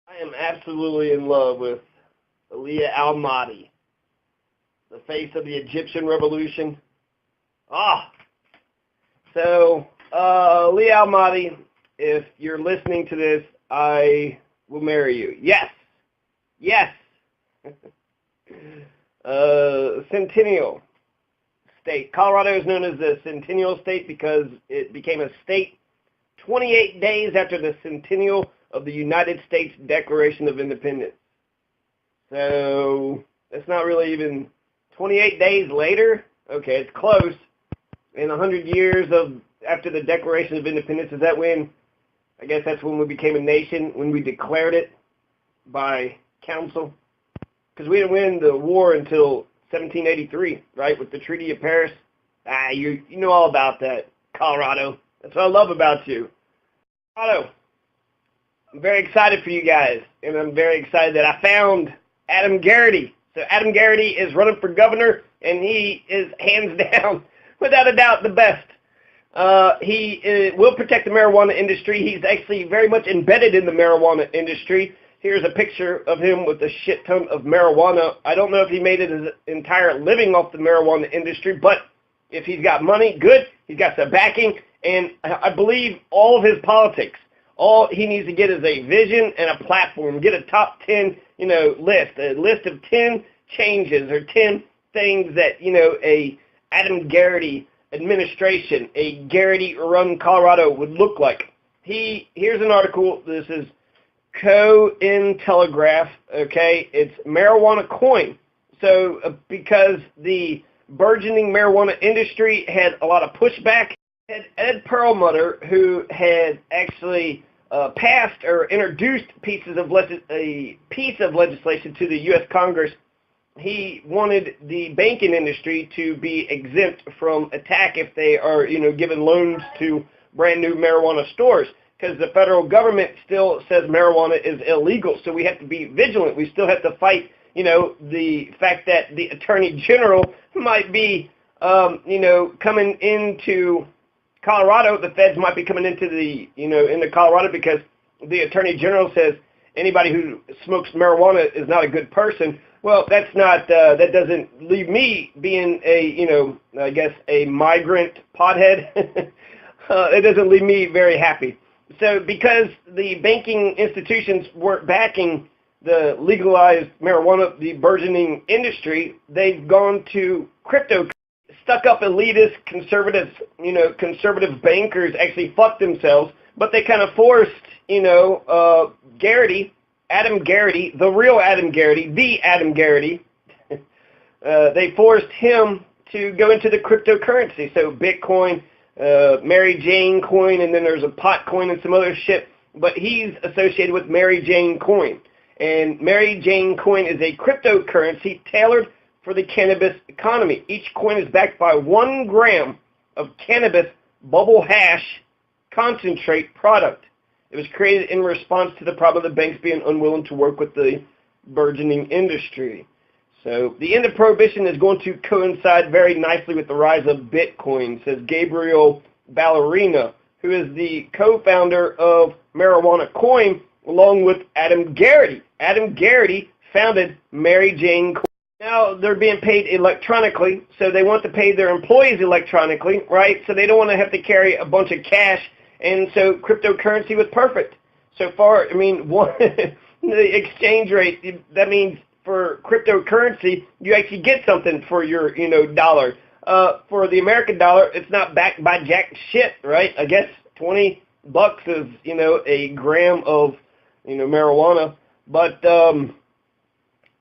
I am absolutely in love with Leah Al-Mahdi, the face of the Egyptian revolution. Ah, Leah Al-Mahdi, if you're listening to this, I will marry you. Yes, yes. Centennial State. Colorado is known as the Centennial State because it became a state 28 days after the centennial of the United States Declaration of Independence. So it's not really even 28 days later. Okay, it's close. In 100 years after the Declaration of Independence, is that when? I guess that's when we became a nation, when we declared it by council. Because we didn't win the war until 1783, right, with the Treaty of Paris. You know all about that, Colorado. That's what I love about you. Colorado, I'm very excited for you guys, and I'm very excited that I found Adam Garrity. So Adam Garrity is running for governor, and he is hands down, without a doubt, the best. He will protect the marijuana industry. He's actually very much embedded in the marijuana industry. Here's a picture of him with a shit ton of marijuana. I don't know if he made it his entire living off the marijuana industry, but if he's got money, good. He's got some backing, and I believe all of his politics, all he needs to get is a vision and a platform. Get a top 10, list, a list of 10 changes or 10 things that, a Adam Garrity administration, a Garrity-run Colorado would look like. Here's an article. This is Cointelegraph, okay? It's marijuana coin. So because the burgeoning marijuana industry had a lot of pushback, had Ed Perlmutter, who had actually passed or introduced a piece of legislation to the U.S. Congress. He wanted the banking industry to be exempt from attack if they are, given loans to brand new marijuana stores, because the federal government still says marijuana is illegal. So we have to be vigilant. We still have to fight, the fact that the Attorney General might be, coming into Colorado. The feds might be coming into into Colorado because the Attorney General says anybody who smokes marijuana is not a good person. Well, that's not, that doesn't leave me being I guess a migrant pothead. It doesn't leave me very happy. So because the banking institutions weren't backing the legalized marijuana, the burgeoning industry, they've gone to crypto. Stuck-up elitist conservatives, conservative bankers actually fucked themselves, but they kind of forced, Garrity, Adam Garrity, the real Adam Garrity, the Adam Garrity, they forced him to go into the cryptocurrency. So Bitcoin, Mary Jane coin, and then there's a pot coin and some other shit, but he's associated with Mary Jane coin. And Mary Jane coin is a cryptocurrency tailored for the cannabis economy. Each coin is backed by 1 gram of cannabis bubble hash concentrate product. It was created in response to the problem of the banks being unwilling to work with the burgeoning industry. So the end of Prohibition is going to coincide very nicely with the rise of Bitcoin, says Gabriel Ballerina, who is the co-founder of Marijuana Coin, along with Adam Garrity. Adam Garrity founded Mary Jane Coin. Now they're being paid electronically, so they want to pay their employees electronically, right? So they don't want to have to carry a bunch of cash, and so cryptocurrency was perfect. So far, the exchange rate, that means for cryptocurrency, you actually get something for your, dollar. For the American dollar, it's not backed by jack shit, right? I guess $20 is, a gram of, marijuana. But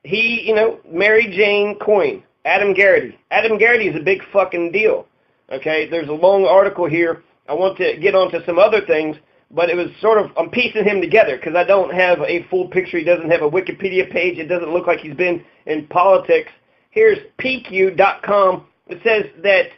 Mary Jane coin, Adam Garrity. Adam Garrity is a big fucking deal. Okay, there's a long article here. I want to get onto some other things, but it was sort of, I'm piecing him together because I don't have a full picture. He doesn't have a Wikipedia page. It doesn't look like he's been in politics. Here's PQ.com. It says that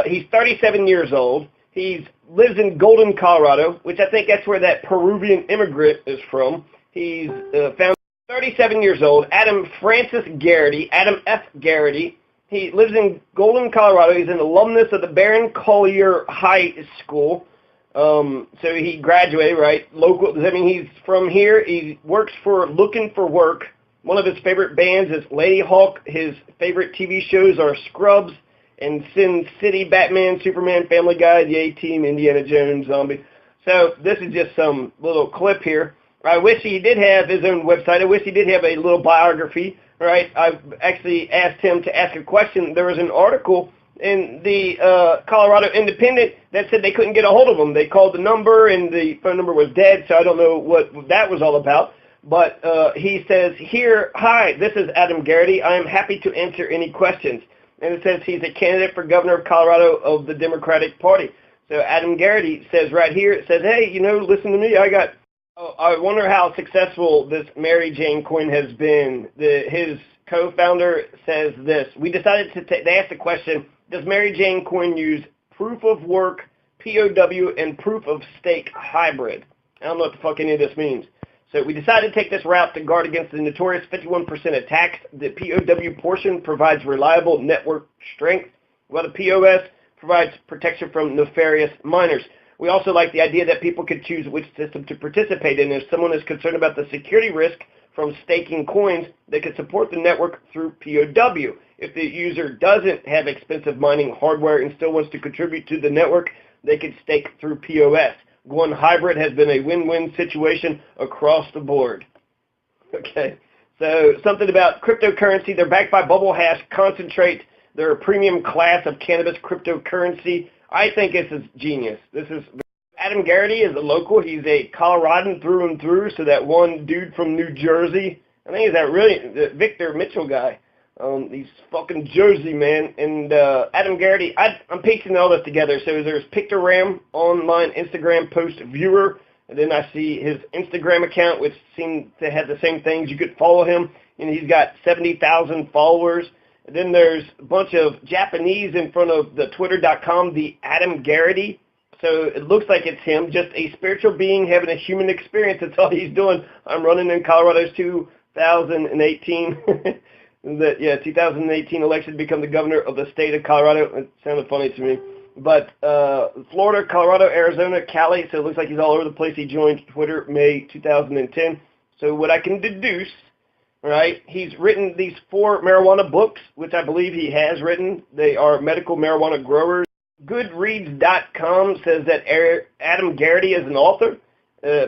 he's 37 years old. He lives in Golden, Colorado, which I think that's where that Peruvian immigrant is from. He's found 37 years old, Adam Francis Garrity, Adam F. Garrity. He lives in Golden, Colorado. He's an alumnus of the Baron Collier High School. So he graduated, right? Local. I mean, he's from here. He works for Looking for Work. One of his favorite bands is Lady Hawk. His favorite TV shows are Scrubs and Sin City, Batman, Superman, Family Guy, The A-Team, Indiana Jones, Zombie. So this is just some little clip here. I wish he did have his own website. I wish he did have a little biography, right? I've actually asked him to ask a question. There was an article in the Colorado Independent that said they couldn't get a hold of him. They called the number, and the phone number was dead, so I don't know what that was all about. But he says here, "Hi, this is Adam Garrity. I am happy to answer any questions." And it says he's a candidate for governor of Colorado of the Democratic Party. So Adam Garrity says right here, it says, "Hey, listen to me. I wonder how successful this Mary Jane Coyne has been." His co-founder says this: "We decided to they asked the question, does Mary Jane Coyne use proof of work, POW, and proof of stake hybrid?" I don't know what the fuck any of this means. So we decided to take this route to guard against the notorious 51% attacks. The POW portion provides reliable network strength, while the POS provides protection from nefarious miners. We also like the idea that people could choose which system to participate in. If someone is concerned about the security risk from staking coins, they could support the network through POW. If the user doesn't have expensive mining hardware and still wants to contribute to the network, they could stake through POS. Going hybrid has been a win-win situation across the board. Okay, so something about cryptocurrency. They're backed by Bubble Hash Concentrate. They're a premium class of cannabis cryptocurrency. I think this is genius. Adam Garrity is a local. He's a Coloradan through and through. So that one dude from New Jersey, I think is that really the Victor Mitchell guy. He's fucking Jersey, man. And Adam Garrity, I'm piecing all this together. So there's Pictogram online Instagram post viewer, and then I see his Instagram account, which seemed to have the same things. You could follow him, and he's got 70,000 followers. And then there's a bunch of Japanese in front of the Twitter.com, the Adam Garrity. So it looks like it's him, just a spiritual being having a human experience. That's all he's doing. I'm running in Colorado's 2018. 2018 election to become the governor of the state of Colorado. It sounded funny to me. But Florida, Colorado, Arizona, Cali. So it looks like he's all over the place. He joined Twitter May 2010. So what I can deduce, right, he's written these 4 marijuana books, which I believe he has written. They are medical marijuana growers. Goodreads.com says that Adam Garrity is an author.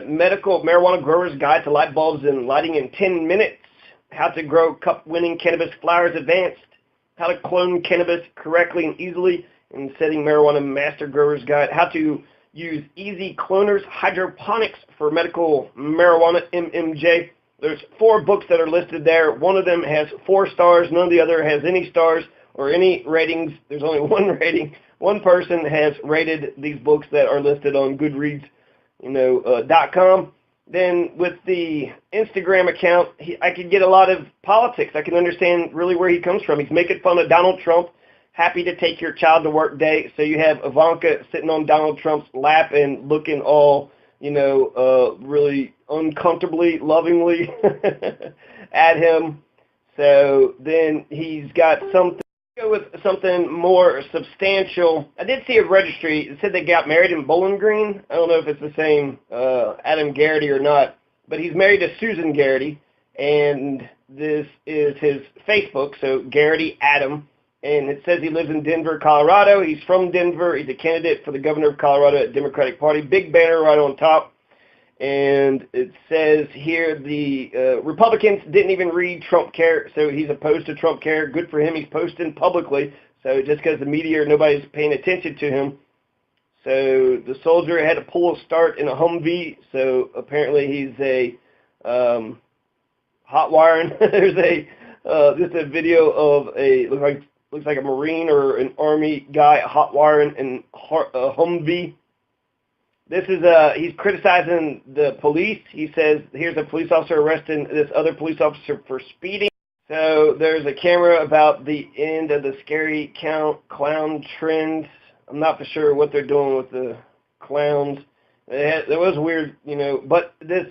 Medical Marijuana Growers Guide to Light Bulbs and Lighting in 10 Minutes. How to Grow Cup-Winning Cannabis Flowers Advanced. How to Clone Cannabis Correctly and Easily. And Setting Marijuana Master Growers Guide. How to Use Easy Cloners Hydroponics for Medical Marijuana MMJ. There's 4 books that are listed there. One of them has 4 stars. None of the other has any stars or any ratings. There's only 1 rating. One person has rated these books that are listed on Goodreads, .com. Then with the Instagram account, I could get a lot of politics. I can understand really where he comes from. He's making fun of Donald Trump. Happy to take your child to work day. So you have Ivanka sitting on Donald Trump's lap and looking all, really uncomfortably, lovingly at him. So then he's got something. Go with something more substantial. I did see a registry. It said they got married in Bowling Green. I don't know if it's the same Adam Garrity or not, but he's married to Susan Garrity, and this is his Facebook, so Garrity Adam, and it says he lives in Denver, Colorado. He's from Denver. He's a candidate for the governor of Colorado at Democratic Party. Big banner right on top. And it says here the Republicans didn't even read Trump Care, so he's opposed to Trump Care. Good for him. He's posting publicly. So just because the media or nobody's paying attention to him. So the soldier had to pull a start in a Humvee. So apparently he's a hot wiring. There's just a video of looks like a Marine or an Army guy hot wiring in a Humvee. This is he's criticizing the police. He says, here's a police officer arresting this other police officer for speeding. So there's a camera about the end of the scary clown trend. I'm not for sure what they're doing with the clowns. There was weird, but this,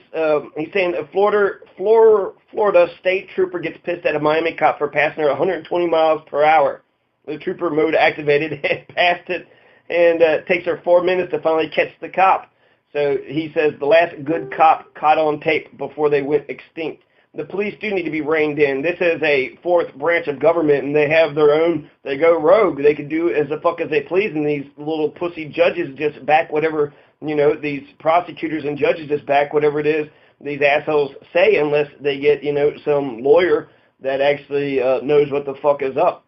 he's saying a Florida state trooper gets pissed at a Miami cop for passing her 120 miles per hour. The trooper mode activated and passed it and it takes her 4 minutes to finally catch the cop. So he says the last good cop caught on tape before they went extinct. The police do need to be reined in. This is a fourth branch of government, and they have their own, they go rogue. They can do as the fuck as they please, and these little pussy judges just back whatever, these prosecutors and judges just back whatever it is these assholes say, unless they get, some lawyer that actually knows what the fuck is up.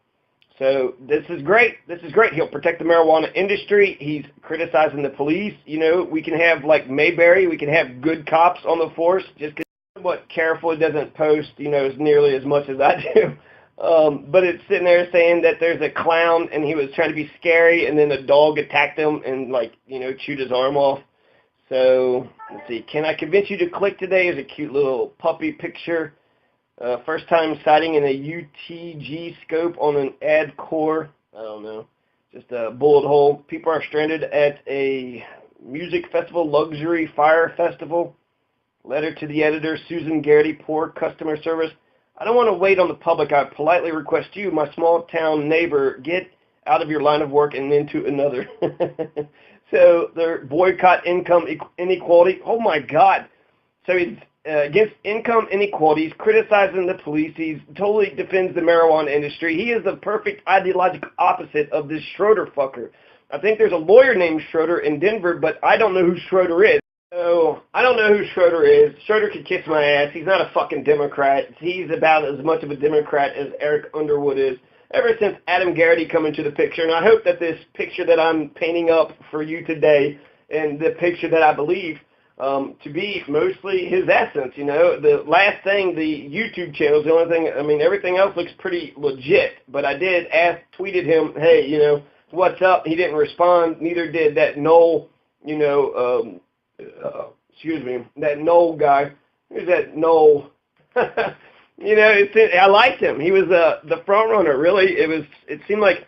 So this is great. This is great. He'll protect the marijuana industry. He's criticizing the police. We can have, like Mayberry, we can have good cops on the force, just because somewhat careful it doesn't post, as nearly as much as I do. But it's sitting there saying that there's a clown and he was trying to be scary, and then a dog attacked him and, chewed his arm off. So, let's see. Can I convince you to click today? Is a cute little puppy picture. First time sighting in a UTG scope on an ad core. I don't know. Just a bullet hole. People are stranded at a music festival, luxury fire festival. Letter to the editor, Susan Garrity, poor customer service. I don't want to wait on the public. I politely request you, my small town neighbor, get out of your line of work and into another. So they're boycott income inequality. Oh my God. So he's against income inequality. He's criticizing the police. He totally defends the marijuana industry. He is the perfect ideological opposite of this Schroeder fucker. I think there's a lawyer named Schroeder in Denver, but I don't know who Schroeder is. So, I don't know who Schroeder is. Schroeder could kiss my ass. He's not a fucking Democrat. He's about as much of a Democrat as Eric Underwood is. Ever since Adam Garrity come into the picture, and I hope that this picture that I'm painting up for you today, and the picture that I believe to be mostly his essence, the last thing, the YouTube channel is the only thing, everything else looks pretty legit, but I did tweeted him, hey, what's up? He didn't respond. Neither did that Noel, that Noel guy. Who's that Noel? I liked him. He was the front runner. Really, it seemed like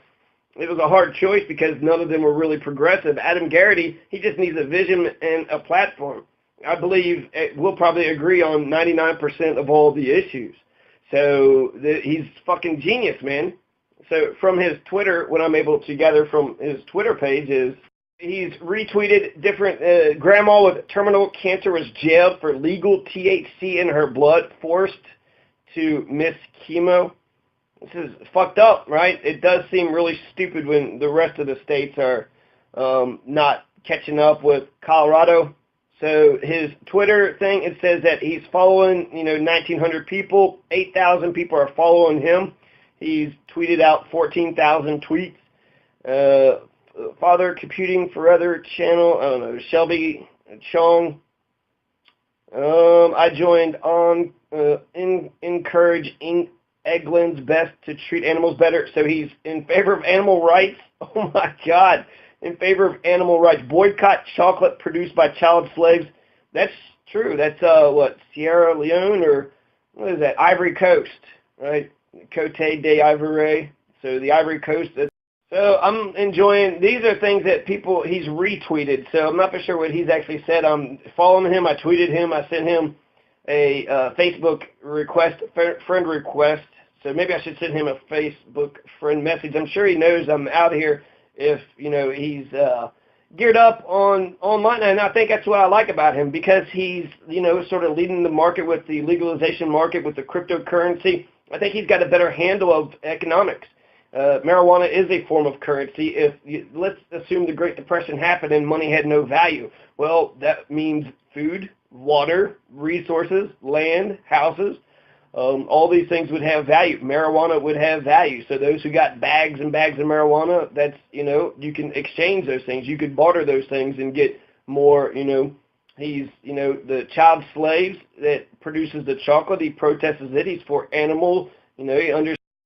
it was a hard choice because none of them were really progressive. Adam Garrity, he just needs a vision and a platform. I believe we'll probably agree on 99% of all the issues. So he's fucking genius, man. So from his Twitter, what I'm able to gather from his Twitter page is he's retweeted different, grandma with terminal cancer was jailed for legal THC in her blood, forced to miss chemo. This is fucked up, right? It does seem really stupid when the rest of the states are not catching up with Colorado. So his Twitter thing, it says that he's following, 1,900 people. 8,000 people are following him. He's tweeted out 14,000 tweets. Father Computing for Other channel, I don't know, Shelby Chong. I joined on encourage Eggland's best to treat animals better. So he's in favor of animal rights. Oh my God. In favor of animal rights. Boycott chocolate produced by child slaves. That's true. That's, Sierra Leone or what is that? Ivory Coast, right? Cote d'Ivoire. So the Ivory Coast. So I'm enjoying, these are things that he's retweeted. So I'm not for sure what he's actually said. I'm following him. I tweeted him. I sent him a Facebook request, friend request. So maybe I should send him a Facebook friend message. I'm sure he knows I'm out here if, he's geared up on online. And I think that's what I like about him because he's, sort of leading the market with the legalization market with the cryptocurrency. I think he's got a better handle of economics. Marijuana is a form of currency. Let's assume the Great Depression happened and money had no value. Well, that means food, water, resources, land, houses. All these things would have value. Marijuana would have value. So those who got bags and bags of marijuana, that's, you can exchange those things. You could barter those things and get more, He's, the child slaves that produces the chocolate. He protests it. He's for animal, he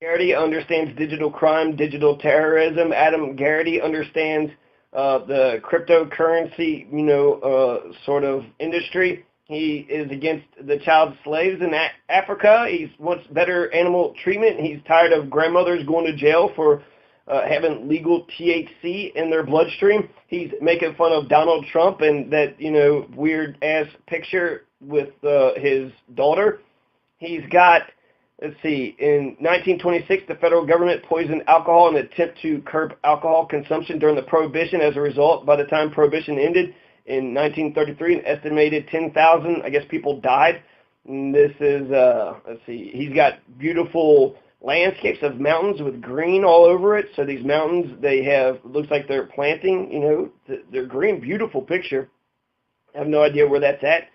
Garrity understands digital crime, digital terrorism. Adam Garrity understands the cryptocurrency, sort of industry. He is against the child slaves in Africa. He wants better animal treatment. He's tired of grandmothers going to jail for having legal THC in their bloodstream. He's making fun of Donald Trump and that, weird-ass picture with his daughter. He's got Let's see. In 1926, the federal government poisoned alcohol in an attempt to curb alcohol consumption during the Prohibition. As a result, by the time Prohibition ended in 1933, an estimated 10,000, I guess, people died. And this is, let's see, he's got beautiful landscapes of mountains with green all over it. So these mountains, they have, looks like they're planting, you know, they're green, beautiful picture. I have no idea where that's at.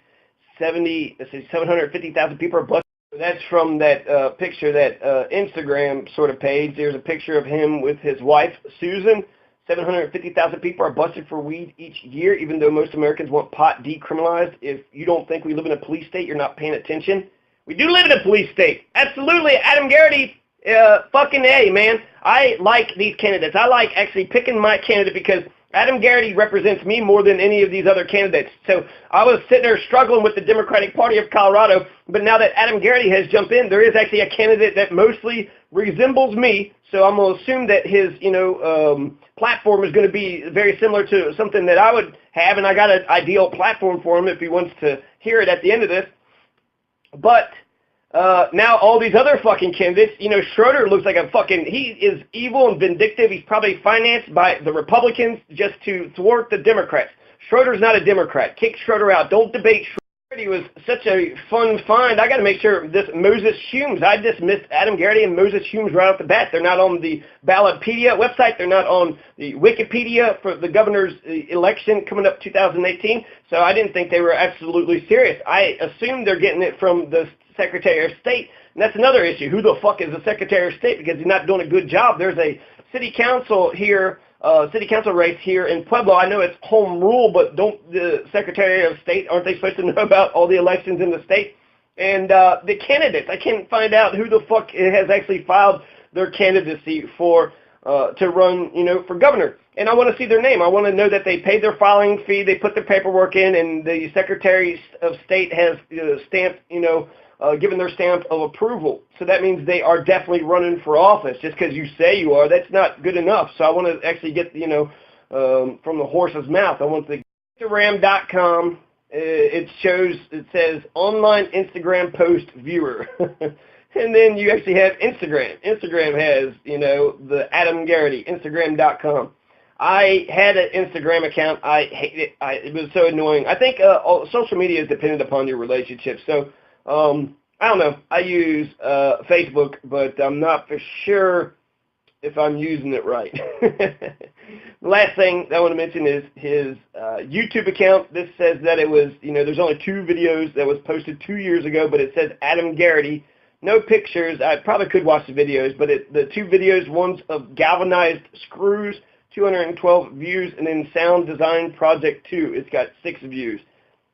750,000 people are busted. That's from that picture, that Instagram sort of page. There's a picture of him with his wife, Susan. 750,000 people are busted for weed each year, even though most Americans want pot decriminalized. If you don't think we live in a police state, you're not paying attention. We do live in a police state. Absolutely. Adam Garrity, fucking A, man. I like these candidates. I like actually picking my candidate because Adam Garrity represents me more than any of these other candidates. So I was sitting there struggling with the Democratic Party of Colorado, but now that Adam Garrity has jumped in, there is actually a candidate that mostly resembles me. So I'm going to assume that his, you know, platform is going to be very similar to something that I would have, and I got an ideal platform for him if he wants to hear it at the end of this. But now all these other fucking candidates, you know, Schroeder looks like a fucking, he is evil and vindictive. He's probably financed by the Republicans just to thwart the Democrats. Schroeder's not a Democrat. Kick Schroeder out. Don't debate Schroeder. He was such a fun find. I got to make sure this Moses Humes. I dismissed Adam Garrity and Moses Humes right off the bat. They're not on the Ballotpedia website. They're not on the Wikipedia for the governor's election coming up 2018. So I didn't think they were absolutely serious. I assumed they're getting it from the Secretary of State, and that's another issue. Who the fuck is the Secretary of State? Because he's not doing a good job. There's a city council here, city council race here in Pueblo. I know it's home rule, but don't the Secretary of State, aren't they supposed to know about all the elections in the state? And the candidates, I can't find out who the fuck has actually filed their candidacy for to run, you know, for governor. And I want to see their name. I want to know that they paid their filing fee, they put their paperwork in, and the Secretary of State has stamped, you know, given their stamp of approval. So that means they are definitely running for office. Just because you say you are, that's not good enough. So I want to actually get, you know, from the horse's mouth. I want the Instagram.com. It shows, it says online Instagram post viewer. And then you actually have Instagram. Instagram has, you know, the Adam Garrity, Instagram.com. I had an Instagram account. I hate it. It was so annoying. I think social media is dependent upon your relationship. So, I don't know. I use Facebook, but I'm not for sure if I'm using it right. The last thing I want to mention is his YouTube account. This says that it was, you know, there's only 2 videos that was posted 2 years ago, but it says Adam Garrity. No pictures. I probably could watch the videos, but the 2 videos, one's of galvanized screws, 212 views, and then Sound Design Project 2. It's got 6 views.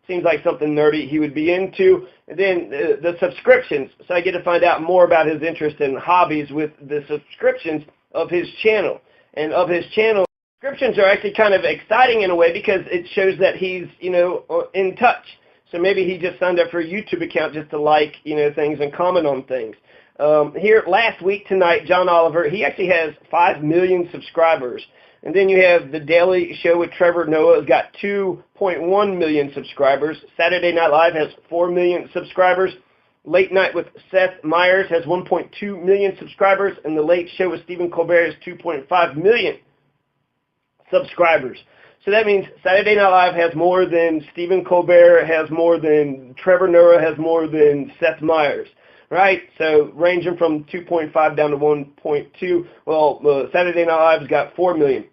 Seems like something nerdy he would be into. And then the subscriptions. So I get to find out more about his interest and hobbies with the subscriptions of his channel. And of his channel, subscriptions are actually kind of exciting in a way because it shows that he's, you know, in touch. So maybe he just signed up for a YouTube account just to like, you know, things and comment on things. Here last week tonight, John Oliver, he actually has 5 million subscribers. And then you have The Daily Show with Trevor Noah. It's got 2.1 million subscribers. Saturday Night Live has 4 million subscribers. Late Night with Seth Meyers has 1.2 million subscribers. And The Late Show with Stephen Colbert has 2.5 million subscribers. So that means Saturday Night Live has more than Stephen Colbert, has more than Trevor Noah, has more than Seth Meyers. Right, so ranging from 2.5 down to 1.2. Well, Saturday Night Live's got 4 million.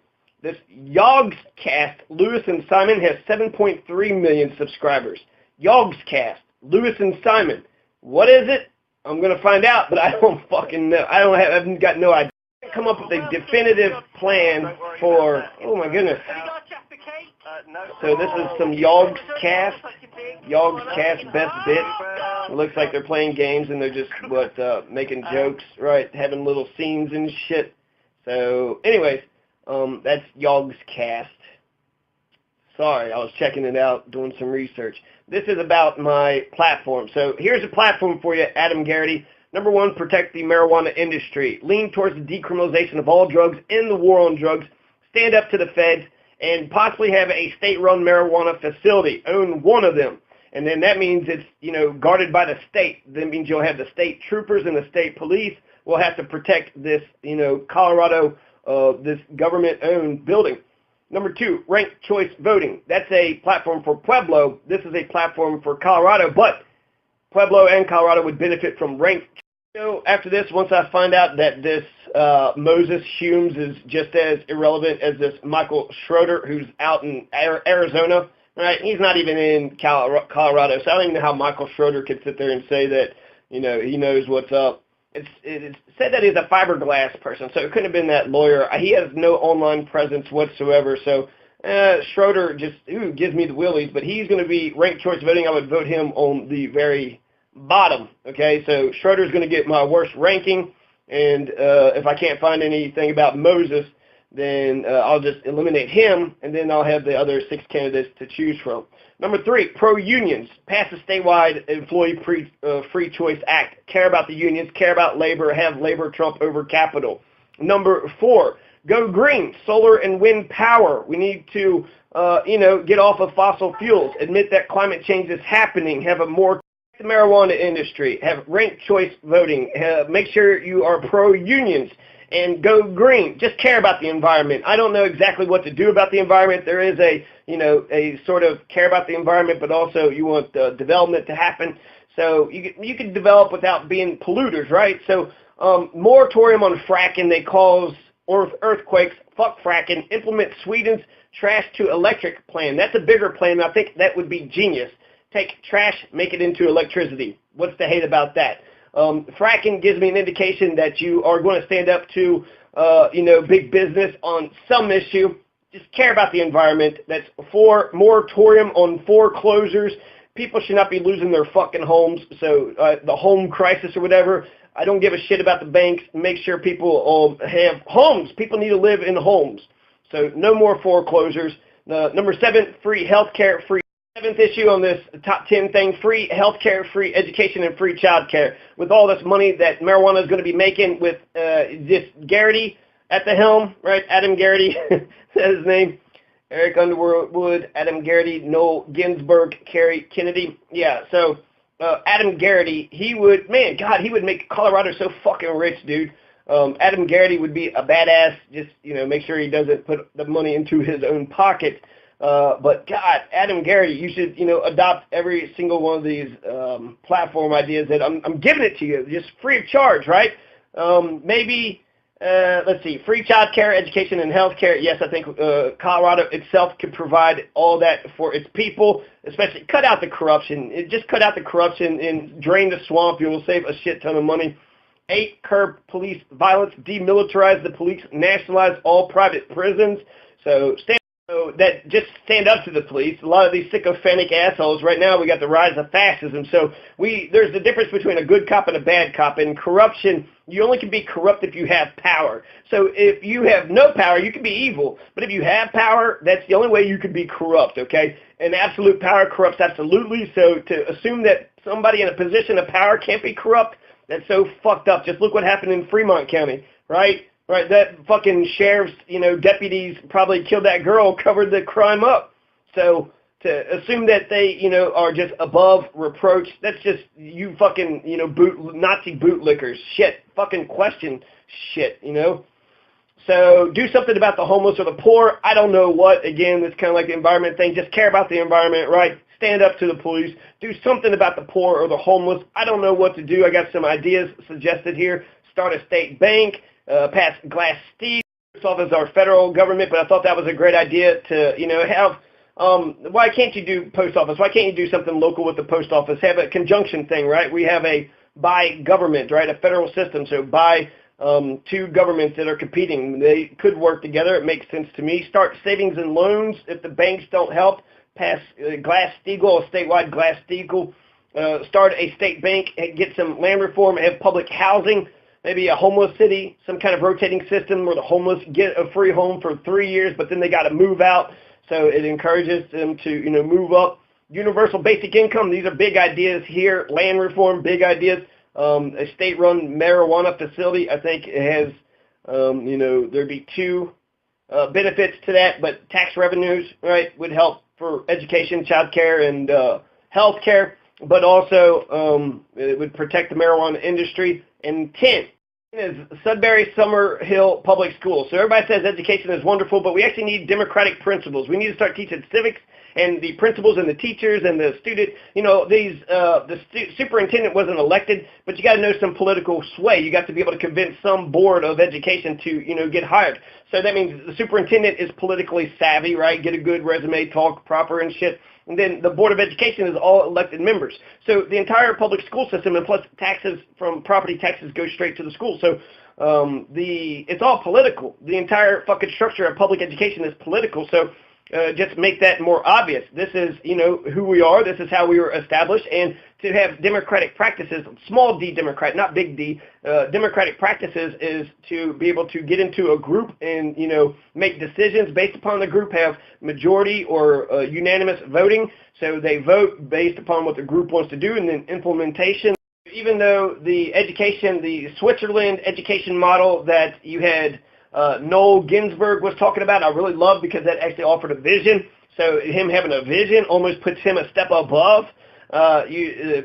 This Yogscast, Lewis and Simon, has 7.3 million subscribers. Yogscast, Lewis and Simon. What is it? I'm going to find out, but I don't fucking know. I've got no idea. Come up with a definitive plan for, oh my goodness. So this is some Yogscast best bits. It looks like they're playing games and they're just, making jokes, right, having little scenes and shit. So, anyways, that's Yogscast. Sorry, I was checking it out, doing some research. This is about my platform. So here's a platform for you, Adam Garrity. Number 1, protect the marijuana industry. Lean towards the decriminalization of all drugs, end the war on drugs, stand up to the feds, and possibly have a state-run marijuana facility. Own one of them. And then that means it's, guarded by the state. That means you'll have the state troopers and the state police will have to protect this, Colorado, this government-owned building. Number 2, ranked choice voting. That's a platform for Pueblo. This is a platform for Colorado, but Pueblo and Colorado would benefit from ranked. After this, once I find out that this Moses Humes is just as irrelevant as this Michael Schroeder, who's out in Arizona, right? He's not even in Colorado, so I don't even know how Michael Schroeder could sit there and say that, he knows what's up. It's said that he's a fiberglass person, so it couldn't have been that lawyer. He has no online presence whatsoever, so Schroeder just gives me the willies, but he's going to be ranked choice voting. I would vote him on the very bottom, okay? So Schroeder's going to get my worst ranking, and if I can't find anything about Moses, then I'll just eliminate him, and then I'll have the other 6 candidates to choose from. Number 3, pro-unions. Pass a statewide employee free choice act. Care about the unions, care about labor, have labor trump over capital. Number 4, go green, solar and wind power. We need to, get off of fossil fuels, admit that climate change is happening, have a more the marijuana industry, have ranked choice voting, make sure you are pro-unions, and go green. Just care about the environment. I don't know exactly what to do about the environment. There is a sort of care about the environment, but also you want development to happen. So you can develop without being polluters, right? So moratorium on fracking. They cause earthquakes. Fuck fracking. Implement Sweden's trash to electric plan. That's a bigger plan. I think that would be genius. Take trash, make it into electricity. What's the hate about that? Fracking gives me an indication that you are going to stand up to, big business on some issue. Just care about the environment. That's 4, moratorium on foreclosures. People should not be losing their fucking homes. So the home crisis or whatever, I don't give a shit about the banks. Make sure people have homes. People need to live in homes. So no more foreclosures. Number 7, free healthcare, free. 7th issue on this top 10 thing, free healthcare, free education, and free childcare. With all this money that marijuana is going to be making with this Garrity at the helm, right? Adam Garrity, that's his name. Eric Underwood, Adam Garrity, Noel Ginsburg, Kerry Kennedy. Yeah, so Adam Garrity, he would make Colorado so fucking rich, dude. Adam Garrity would be a badass. Just, make sure he doesn't put the money into his own pocket. But God, Adam Garrity, you should, adopt every single one of these platform ideas that I'm giving it to you, just free of charge, right? Maybe, let's see, free child care, education, and health care. Yes, I think Colorado itself could provide all that for its people, especially cut out the corruption. Just cut out the corruption and drain the swamp. You will save a shit ton of money. 8, curb police violence, demilitarize the police, nationalize all private prisons. So that just stand up to the police. A lot of these sycophantic assholes. Right now we got the rise of fascism. So there's the difference between a good cop and a bad cop. In corruption, you only can be corrupt if you have power. So if you have no power, you can be evil. But if you have power, that's the only way you can be corrupt, okay? And absolute power corrupts absolutely. So to assume that somebody in a position of power can't be corrupt, that's so fucked up. Just look what happened in Fremont County, right? Right, that fucking sheriff's, deputies probably killed that girl, covered the crime up. So to assume that they, are just above reproach, that's just you fucking, Nazi bootlickers. Shit, fucking question shit, So do something about the homeless or the poor. I don't know what. Again, it's kind of like the environment thing. Just care about the environment, right? Stand up to the police. Do something about the poor or the homeless. I don't know what to do. I got some ideas suggested here. Start a state bank. Pass Glass-Steagall off as our federal government, but I thought that was a great idea to, have, why can't you do post office? Why can't you do something local with the post office? Have a conjunction thing, right? We have a by government, right? A federal system, so by 2 governments that are competing. They could work together. It makes sense to me. Start savings and loans if the banks don't help. Pass Glass-Steagall, a statewide Glass-Steagall. Start a state bank, get some land reform, have public housing. Maybe a homeless city, some kind of rotating system where the homeless get a free home for 3 years, but then they got to move out. So it encourages them to, move up. Universal basic income. These are big ideas here. Land reform, big ideas. A state-run marijuana facility. I think it has, there'd be 2 benefits to that, but tax revenues, right, would help for education, child care, and healthcare, but also it would protect the marijuana industry. And 10 is Sudbury Summerhill Public Schools. So everybody says education is wonderful, but we actually need democratic principles. We need to start teaching civics, and the principals and the teachers and the student, the superintendent wasn't elected, but you got to know some political sway. You got to be able to convince some board of education to, get hired. So that means the superintendent is politically savvy, right? Get a good resume, talk proper and shit. And then the Board of Education is all elected members. So the entire public school system, and plus taxes from property taxes, go straight to the school. So it's all political. The entire fucking structure of public education is political. So just make that more obvious. This is, who we are. This is how we were established. And to have democratic practices, small d democrat, not big D, democratic practices is to be able to get into a group and, make decisions based upon the group, have majority or unanimous voting. So they vote based upon what the group wants to do, and then implementation. Even though the Switzerland education model that you had Noel Ginsburg was talking about, I really love, because that actually offered a vision. So him having a vision almost puts him a step above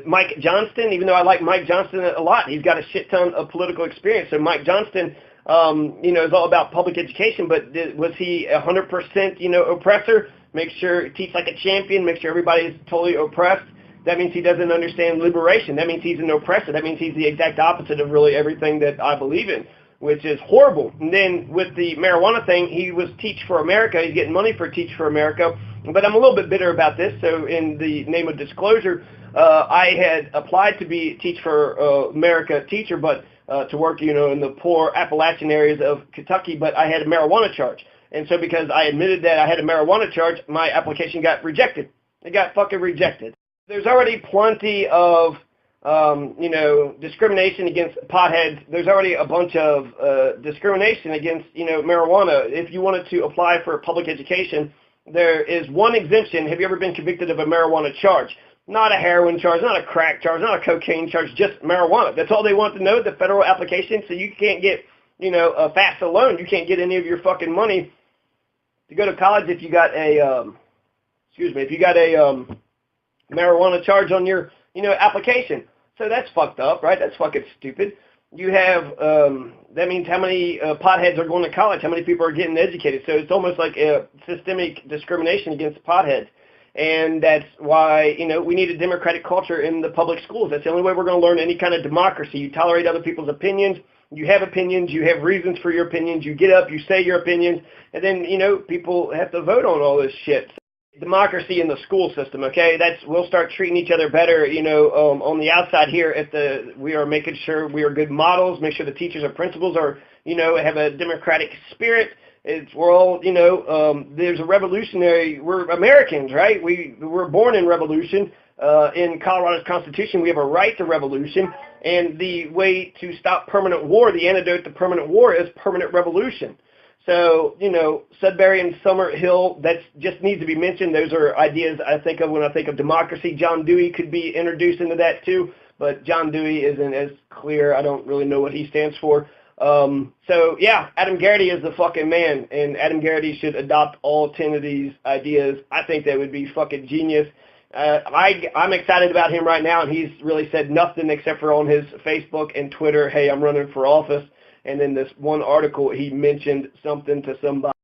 Mike Johnston. Even though I like Mike Johnston a lot, he's got a shit ton of political experience. So Mike Johnston, is all about public education, but was he 100%, oppressor? Make sure, teach like a champion, make sure everybody's totally oppressed. That means he doesn't understand liberation. That means he's an oppressor. That means he's the exact opposite of really everything that I believe in, which is horrible. And then with the marijuana thing, he was Teach for America. He's getting money for Teach for America. But I'm a little bit bitter about this. So in the name of disclosure, I had applied to be Teach for America teacher, but to work, in the poor Appalachian areas of Kentucky, but I had a marijuana charge. And so because I admitted that I had a marijuana charge, my application got rejected. It got fucking rejected. There's already plenty of discrimination against potheads. There's already a bunch of discrimination against, marijuana. If you wanted to apply for public education, there is one exemption. Have you ever been convicted of a marijuana charge? Not a heroin charge, not a crack charge, not a cocaine charge, just marijuana. That's all they want to know, the federal application. So you can't get, a FAFSA loan. You can't get any of your fucking money to go to college if you got a, marijuana charge on your, application. So that's fucked up, right? That's fucking stupid. You have, that means how many potheads are going to college, how many people are getting educated. So it's almost like a systemic discrimination against potheads. And that's why, we need a democratic culture in the public schools. That's the only way we're going to learn any kind of democracy. You tolerate other people's opinions. You have opinions. You have reasons for your opinions. You get up, you say your opinions, and then, people have to vote on all this shit. Democracy in the school system, okay? We'll start treating each other better, on the outside here. We are making sure we are good models, make sure the teachers and principals are, have a democratic spirit. We're all, there's a revolutionary, we're Americans, right? We're born in revolution. In Colorado's Constitution, we have a right to revolution, and the way to stop permanent war, the antidote to permanent war, is permanent revolution. So, Sudbury and Summerhill, that just needs to be mentioned. Those are ideas I think of when I think of democracy. John Dewey could be introduced into that too, but John Dewey isn't as clear. I don't really know what he stands for. So, yeah, Adam Garrity is the fucking man, and Adam Garrity should adopt all 10 of these ideas. I think that would be fucking genius. I'm excited about him right now, and he's really said nothing except for on his Facebook and Twitter, hey, I'm running for office. And then this one article, he mentioned something to somebody.